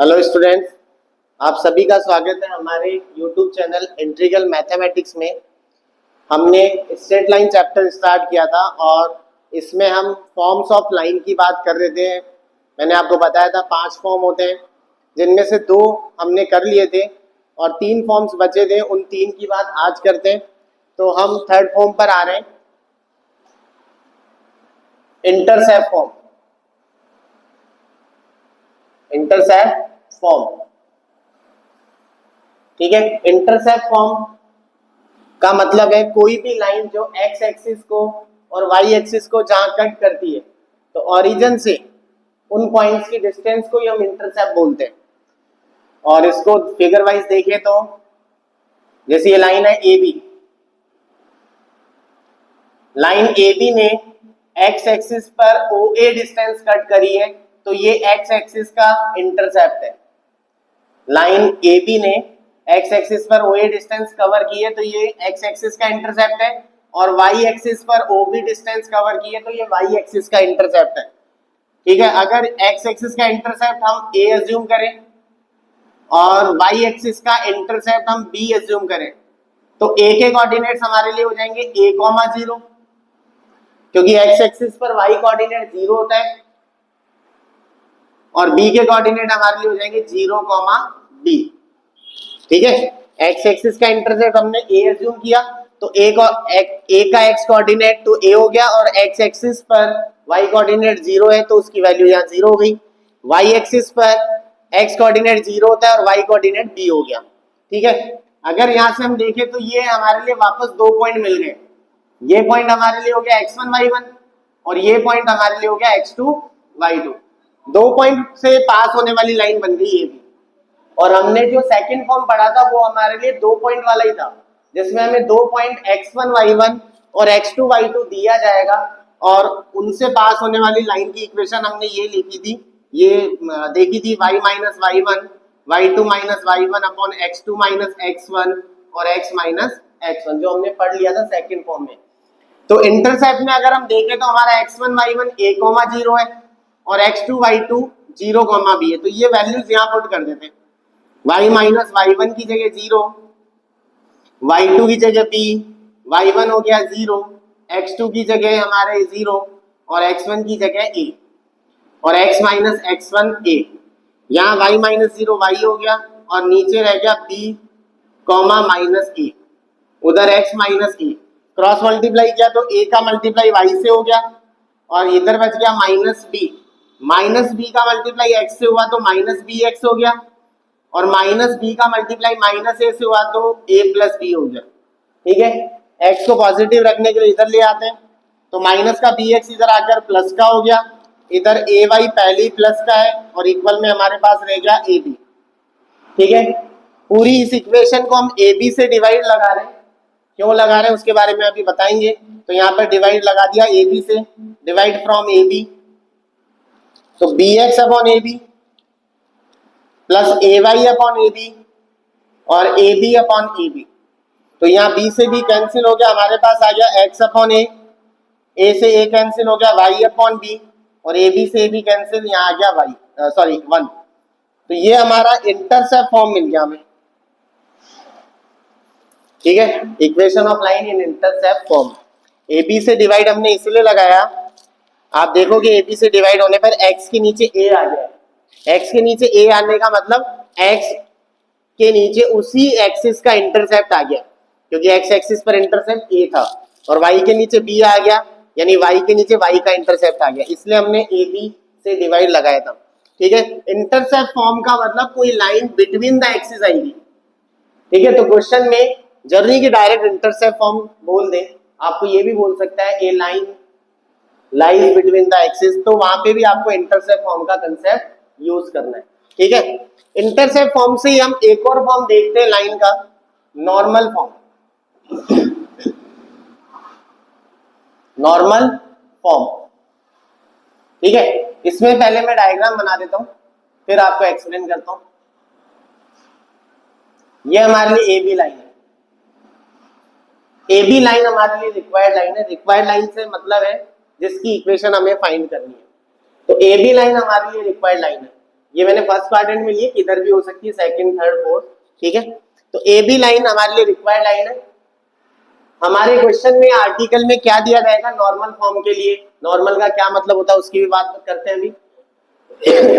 Hello students, आप सभी का स्वागत है हमारे यूट्यूब चैनल इंटीग्रल मैथमेटिक्स में। हमने स्ट्रेट लाइन चैप्टर स्टार्ट किया था और इसमें हम फॉर्म्स ऑफ लाइन की बात कर रहे थे। मैंने आपको बताया था 5 फॉर्म होते हैं, जिनमें से 2 हमने कर लिए थे और 3 फॉर्म्स बचे थे। उन 3 की बात आज करते हैं। तो हम थर्ड फॉर्म पर आ रहे हैं, इंटरसेप्ट फॉर्म। इंटरसेप्ट फॉर्म, ठीक है। इंटरसेप्ट फॉर्म का मतलब है कोई भी लाइन जो एक्स एक्सिस को और वाई एक्सिस को जहां कट करती है, तो ओरिजिन से उन पॉइंट्स की डिस्टेंस को ही हम इंटरसेप्ट बोलते हैं। और इसको फिगर वाइज देखें तो जैसे ये लाइन है A B, line A B ने एक्स एक्सिस पर ओ ए डिस्टेंस कट करी है, तो ये एक्स एक्सिस का इंटरसेप्ट है। लाइन ए बी ने एक्स एक्सिस पर ओ ए डिस्टेंस कवर की है, तो ये एक्स एक्सिस का इंटरसेप्ट है। और वाई एक्सिस पर ओ बी डिस्टेंस कवर की है, तो ये वाई एक्सिस का इंटरसेप्ट है। ठीक है, अगर एक्स एक्सिस का इंटरसेप्ट हम ए एज्यूम करें और वाई एक्सिस का इंटरसेप्ट हम बी एज्यूम करें, तो ए के कोऑर्डिनेट्स हमारे लिए हो जाएंगे a, 0, क्योंकि एक्स एक्सिस पर वाई कोऑर्डिनेट 0 होता है, और बी के कोऑर्डिनेट हमारे लिए हो जाएंगे 0, b। ठीक है, एक्स एक्सिस का इंटरसेप्ट हमने ए एज्यूम किया, तो ए का एक्स कोऑर्डिनेट तो ए हो गया, और एक्स एक्सिस पर वाई कोऑर्डिनेट 0 है, तो उसकी वैल्यू यहाँ 0 हो गई। वाई एक्सिस पर एक्स कोऑर्डिनेट 0 होता है और वाई कोऑर्डिनेट b हो गया। ठीक है, अगर यहाँ से हम देखें तो ये हमारे लिए वापस 2 पॉइंट मिल गए। ये पॉइंट हमारे लिए हो गया x1 y1 और ये पॉइंट हमारे लिए हो गया x2 y2। 2 पॉइंट से पास होने वाली लाइन बन गई ये भी। और हमने जो सेकंड फॉर्म पढ़ा था वो हमारे लिए 2 पॉइंट वाला ही था, जिसमें हमें 2 पॉइंट x1 y1 और x2 y2 दिया जाएगा, और उनसे पास होने वाली लाइन की इक्वेशन हमने ये लिखी थी, ये देखी थी, y minus y1 y2 minus y1 upon x2 minus x1 और x माइनस x1, जो हमने पढ़ लिया था सेकंड फॉर्म में। तो इंटरसेप्ट में अगर हम देखें तो हमारा x1 y1 a, 0 है और x2 y2 0, b है। तो ये वैल्यूज यहाँ पुट कर देते हैं। y माइनस y1 की जगह 0, y2 की जगह b, y1 हो गया 0, x2 की जगह हमारे 0 और x1 की जगह a, और x माइनस x1 a। यहाँ y माइनस 0 y हो गया और नीचे रह गया b, माइनस a, उधर x minus a। Cross multiply किया तो a का मल्टीप्लाई y से हो गया और इधर बच गया माइनस b। माइनस b का मल्टीप्लाई x से हुआ तो माइनस बी एक्स हो गया, और माइनस b का मल्टीप्लाई माइनस a से हुआ तो a प्लस b हो गया। ठीक है, x को पॉजिटिव रखने के लिए इधर ले आते हैं, तो माइनस का bx इधर आकर प्लस का हो गया, इधर ay पहले ही प्लस का है और इक्वल में हमारे पास रह गया ab। ठीक है, पूरी इस इक्वेशन को हम ab से डिवाइड लगा रहे हैं। क्यों लगा रहे हैं उसके बारे में अभी बताएंगे। तो यहाँ पर डिवाइड लगा दिया ab से, डिवाइड फ्रॉम ab, तो bx upon ab plus ay upon ab और ab अपॉन ab। तो यहाँ b से b कैंसिल हो गया, हमारे पास आ गया x अपॉन a से a कैंसिल हो गया y अपॉन b, और ab से ab कैंसिल, यहाँ आ गया y 1। तो ये हमारा इंटरसेप्ट फॉर्म मिल गया हमें। ठीक है, equation of line in intercept form. AB से डिवाइड हमने इसलिए लगाया, आप देखोगे AB से डिवाइड होने पर x के नीचे a आ गया। x के नीचे a आने का मतलब x के नीचे उसी एक्सिस का इंटरसेप्ट आ गया, क्योंकि x एक्सिस पर इंटरसेप्ट a था, और y के नीचे b आ गया, यानी y के नीचे y का इंटरसेप्ट आ गया, इसलिए हमने AB से डिवाइड लगाया था। ठीक है, इंटरसेप्ट फॉर्म का मतलब कोई लाइन बिटवीन द एक्सिस आएगी। ठीक है, तो क्वेश्चन में जरूरी कि डायरेक्ट इंटरसेप्ट फॉर्म बोल दे, आपको ये भी बोल सकता है a line lies between the axis, तो वहां पे भी आपको इंटरसेप्ट फॉर्म का कंसेप्ट यूज करना है। ठीक है, इंटरसेप्ट फॉर्म से ही हम एक और फॉर्म देखते हैं लाइन का, नॉर्मल फॉर्म। नॉर्मल फॉर्म, ठीक है, इसमें पहले मैं डायग्राम बना देता हूं, फिर आपको एक्सप्लेन करता हूं। ये हमारे लिए ए बी लाइन है। ए बी लाइन हमारे लिए रिक्वायर्ड लाइन है। रिक्वायर्ड लाइन से मतलब है जिसकी इक्वेशन हमें फाइंड करनी है। तो ए बी लाइन हमारे लिए रिक्वायर्ड लाइन है। ये मैंने फर्स्ट क्वाड्रेंट में ली, इधर भी हो सकती है, सेकंड, थर्ड, फोर्थ, ठीक है। तो ए बी लाइन हमारे लिए रिक्वायर्ड लाइन है। हमारे क्वेश्चन में आर्टिकल में क्या दिया जाएगा, नॉर्मल फॉर्म के लिए, नॉर्मल का क्या मतलब होता है उसकी भी बात करते हैं अभी।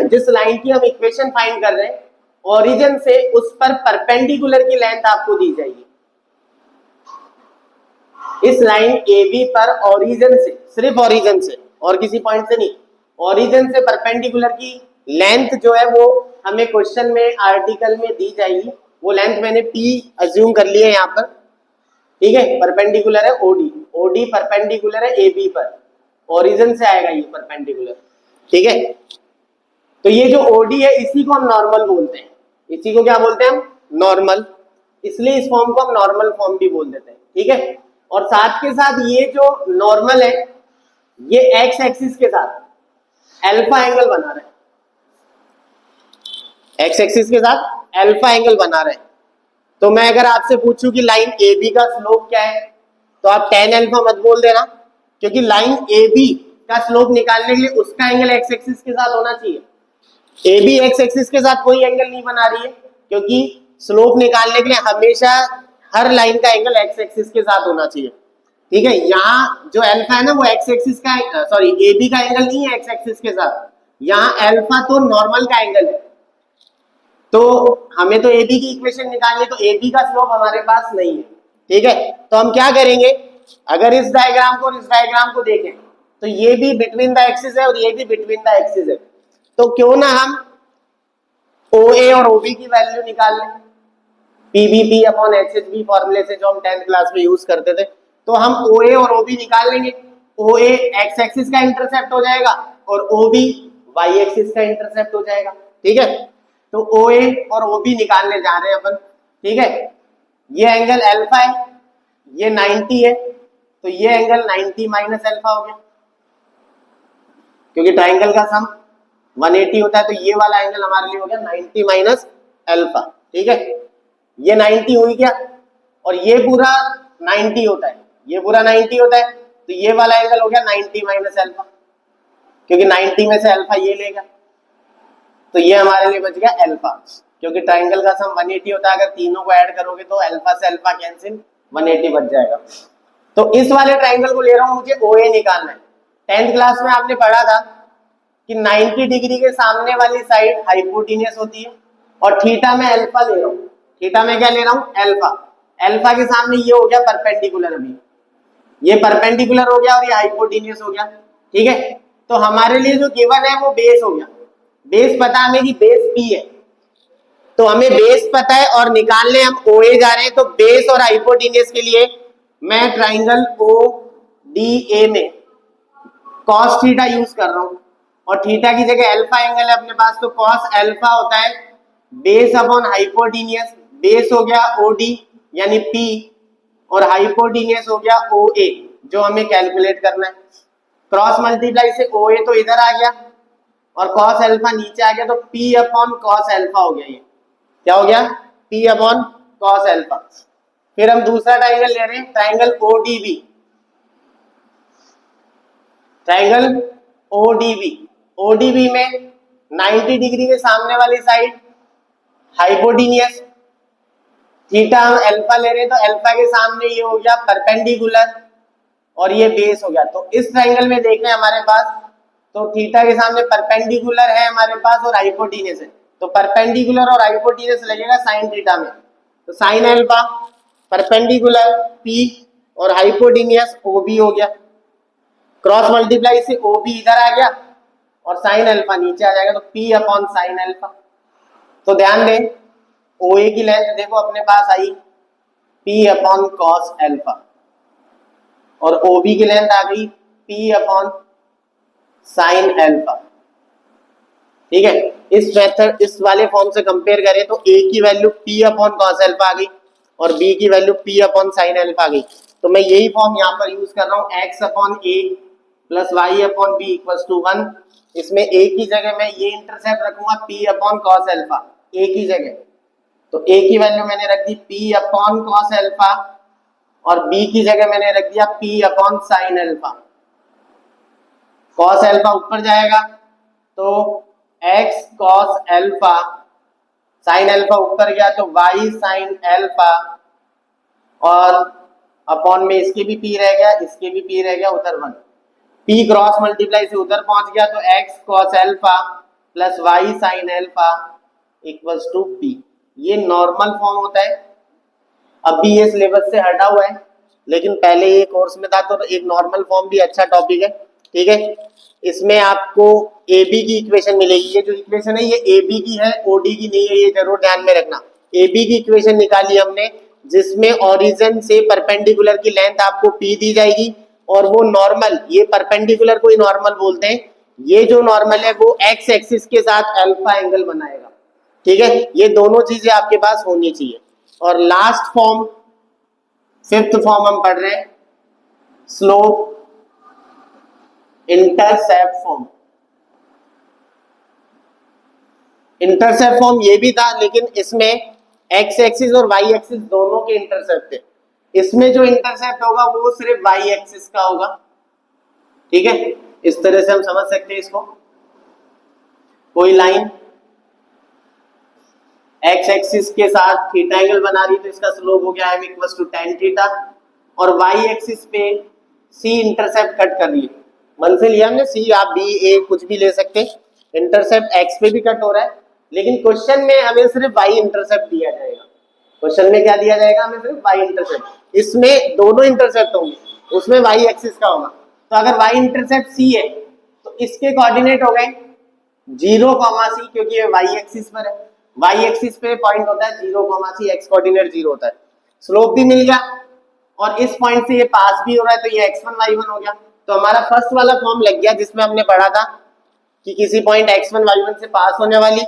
जिस लाइन की हम इक्वेशन फाइंड कर रहे हैं, ओरिजिन से उस पर परपेंडिकुलर की लेंथ आपको दी जाएगी। इस लाइन ए बी पर ओरिजिन से, सिर्फ ओरिजिन से और किसी पॉइंट से नहीं, ओरिजिन से परपेंडिकुलर की लेंथ जो है वो हमें क्वेश्चन में आर्टिकल में दी जाएगी। वो लेंथ मैंने पी अज्यूम कर ली है यहाँ पर, ठीक है। परपेंडिकुलर है ओडी, ओडी परपेंडिकुलर है ए बी पर, ओरिजिन से आएगा ये परपेंडिकुलर, ठीक है। तो ये जो ओडी है इसी को हम नॉर्मल बोलते हैं, इसी को क्या बोलते हैं हम, नॉर्मल। इसलिए इस फॉर्म को हम नॉर्मल फॉर्म भी बोल देते हैं, ठीक है। और साथ के साथ ये जो नॉर्मल है ये एक्स एक्सिस के साथ अल्फा एंगल बना रहे हैं, एक्स एक्सिस के साथ अल्फा एंगल बना रहे हैं। तो मैं अगर आपसे पूछूं कि लाइन ए बी का स्लोप क्या है, तो आप tan अल्फा मत बोल देना, क्योंकि लाइन ए बी का स्लोप निकालने के लिए उसका एंगल एक्स एक्सिस के साथ होना चाहिए। ए बी एक्स एक्सिस के साथ कोई एंगल नहीं बना रही है, क्योंकि स्लोप निकालने के लिए हमेशा हर लाइन का एंगल एक्स एक्सिस के साथ होना चाहिए, ठीक है। यहाँ जो अल्फा है ना वो एक्स एक्सिस का, सॉरी ए बी का एंगल नहीं है एक्स एक्सिस के साथ, यहाँ अल्फा तो नॉर्मल का एंगल है। तो हमें तो ए बी की इक्वेशन निकालनी, तो ए बी का स्लोप हमारे पास नहीं है, ठीक है। तो हम क्या करेंगे, अगर इस डायग्राम को और इस डायग्राम को देखें तो ये भी बिटवीन द एक्सिस है और ये भी बिटवीन द एक्सिस है। तो क्यों ना हम ओ ए और ओ बी की वैल्यू निकाल लें, पीबीपी अपॉन एचएचबी फॉर्मूले से जो हम 10th क्लास में यूज करते थे। तो हम ओ ए और ओ बी निकाल लेंगे। ओ ए एक्स एक्सिस का इंटरसेप्ट हो जाएगा और ओ बी वाई एक्सिस का इंटरसेप्ट हो जाएगा, ठीक है। तो ओ ए और ओ बी निकालने जा रहे हैं अपन, ठीक है। ये एंगल अल्फा है, ये 90 है, तो ये एंगल 90 माइनस अल्फा हो गया, क्योंकि ट्राइंगल का सम 180 होता है। तो ये वाला एंगल हमारे लिए हो गया 90 माइनस अल्फा, ठीक है। ये 90 हुई क्या, और ये पूरा 90 होता है, ये पूरा 90 होता है, तो ये वाला एंगल हो गया 90 माइनस अल्फा, क्योंकि 90 में से अल्फा ये लेगा, तो ये हमारे लिए बच गया अल्फा, क्योंकि ट्राइंगल का सम 180 होता है। अगर तीनों को ऐड करोगे तो अल्फा से अल्फा कैंसिल, 180 बच जाएगा। तो इस वाले ट्राइंगल को ले रहा हूं, मुझे ओ ए निकालना है। 10th क्लास में आपने पढ़ा था कि 90 डिग्री के सामने वाली साइड हाइपोटेन्यूस होती है, और थीटा में अल्फा ले रहा हूँ, थीटा में क्या ले रहा हूँ, अल्फा। अल्फा के सामने ये हो गया परपेंडिकुलर, अभी ये परपेंडिकुलर हो गया और ये हाइपोटेन्यूस हो गया, ठीक है। तो हमारे लिए जो गिवन है वो बेस हो गया, बेस पता हमें कि बेस पी है, तो हमें बेस पता है और निकालने हम ओ ए जा रहे हैं। तो बेस और हाइपोटेन्यूस के लिए मैं ट्राइंगल ओ डी ए में कॉस थीटा यूज कर रहा हूं, और थीटा की जगह अल्फा एंगल है अपने पास, तो कॉस अल्फा होता है बेस अपॉन हाइपोटेन्यूस। बेस हो गया ओ डी यानी पी, और हाइपोटेन्यूस हो गया ओ ए, जो हमें कैलकुलेट करना है। क्रॉस मल्टीप्लाई से ओ ए तो इधर आ गया और कॉस अल्फा नीचे आ गया, तो पी अपॉन कॉस अल्फा हो गया। ये क्या हो गया, पी अपॉन कॉस अल्फा। फिर हम दूसरा ट्राइंगल ले रहे हैं, triangle O D B, triangle ODB. ODB में 90 डिग्री के सामने वाली साइड हाइपोटेन्यूस, थीटा हम अल्फा ले रहे हैं, तो अल्फा के सामने ये हो गया परपेंडिकुलर और ये बेस हो गया। तो इस ट्राइंगल में देख रहे हैं हमारे पास, तो थीटा के सामने परपेंडिकुलर है हमारे पास और हाइपोटेन्यूस है, तो परपेंडिकुलर और हाइपोटेन्यूस लगेगा साइन थीटा में, तो साइन अल्फा परपेंडिकुलर पी और हाइपोटेन्यूस ओ बी हो गया। क्रॉस मल्टीप्लाई से ओ बी इधर आ गया और साइन अल्फा नीचे आ जाएगा, तो पी अपॉन साइन अल्फा। तो ध्यान दें, ओ ए की लेंथ देखो अपने पास आई पी अपॉन कॉस अल्फा, और ओ बी की लेंथ आ गई पी अपॉन साइन अल्फा, ठीक है। इस मेथड, इस वाले फॉर्म से कंपेयर करें तो ए की value P upon cos alpha आ गई और बी की value P upon sine alpha आ गई। तो मैं यही फॉर्म यहाँ पर यूज कर रहा हूँ, X upon A plus Y upon B equals to 1। इसमें ए की जगह मैं ये इंटरसेप्ट रखूंगा P upon cos alpha, A की जगह, तो ए की वैल्यू मैंने रख दी पी अपॉन कॉस अल्फा और बी की जगह मैंने रख दिया P upon sine alpha. Cos alpha ऊपर जाएगा तो X cos alpha, sine alpha ऊपर गया तो वाई साइन एल्फा, और अपॉन में इसके भी पी रह गया, इसके भी पी रह गया, उधर 1, पी क्रॉस मल्टीप्लाई से उधर पहुंच गया तो X cos alpha plus Y sine alpha equals to P. ये नॉर्मल फॉर्म होता है। अभी ये सिलेबस से हटा हुआ है, लेकिन पहले ये कोर्स में था तो एक नॉर्मल फॉर्म भी अच्छा टॉपिक है। ठीक है, इसमें आपको ए बी की इक्वेशन मिलेगी। ये जो इक्वेशन है ये ए बी की है, ओडी की नहीं है, ये जरूर ध्यान में रखना। ए बी की इक्वेशन निकाली हमने, जिसमें ओरिजिन से परपेंडिकुलर की लेंथ आपको पी दी जाएगी, और वो नॉर्मल, ये परपेंडिकुलर को ही नॉर्मल बोलते हैं, ये जो नॉर्मल है वो एक्स एक्सिस के साथ अल्फा एंगल बनाएगा। ठीक है, ये दोनों चीजें आपके पास होनी चाहिए। और लास्ट फॉर्म, फिफ्थ फॉर्म हम पढ़ रहे हैं, slope intercept form. Intercept form ये भी था, लेकिन इसमें एक्स एक्सिस और वाई एक्सिस दोनों के इंटरसेप्ट थे। इसमें जो इंटरसेप्ट होगा वो सिर्फ वाई एक्सिस का होगा। ठीक है, इस तरह से हम समझ सकते हैं इसको। कोई लाइन एक्स एक्सिस के साथ थीटा एंगल बना रही है तो इसका स्लोप हो गया m equals to tan theta, और वाई एक्सिस पे सी इंटरसेप्ट कट कर रही है। मन से लिया हमने सी, आप बी ए कुछ भी ले सकते हैं। इंटरसेप्ट एक्स पे भी कट हो रहा है, लेकिन क्वेश्चन में हमें सिर्फ वाई इंटरसेप्ट दिया जाएगा। क्वेश्चन में क्या दिया जाएगा? हमें सिर्फ वाई इंटरसेप्ट। इसमें दोनों इंटरसेप्ट होंगे, उसमें वाई एक्सिस का होगा। तो अगर वाई इंटरसेप्ट सी है तो इसके कोऑर्डिनेट हो गए 0, सी, क्योंकि ये वाई एक्सिस पर है। वाई एक्सिस पे पॉइंट होता है 0, सी, एक्स कोऑर्डिनेट 0 होता है। स्लोप भी मिल गया, और इस पॉइंट से ये पास भी हो रहा है, तो ये x1 y1 हो गया। तो हमारा फर्स्ट वाला फॉर्म लग गया, जिसमें हमने पढ़ा था कि किसी पॉइंट x1 y1 से पास होने वाली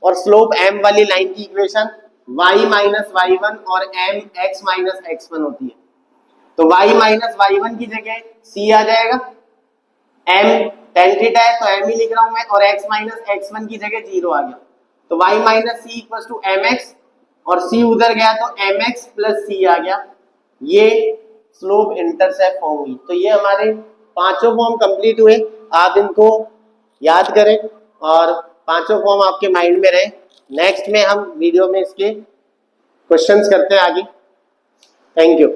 और स्लोप m वाली लाइन की इक्वेशन y माइनस y1 और m x माइनस x1 होती है। तो y माइनस y1 की जगह c आ जाएगा, m tan थीटा है तो m ही लिख रहा हूं मैं, और x माइनस x1 की जगह 0 आ गया। तो y minus c equals to mx, और c उधर गया तो mx प्लस c आ गया। ये स्लोप इंटरसेप्ट फॉर्म हुई। तो ये हमारे पांचों फॉर्म कंप्लीट हुए। आप इनको याद करें और पांचों फॉर्म आपके माइंड में रहे। नेक्स्ट में हम वीडियो में इसके क्वेश्चंस करते हैं आगे। Thank you.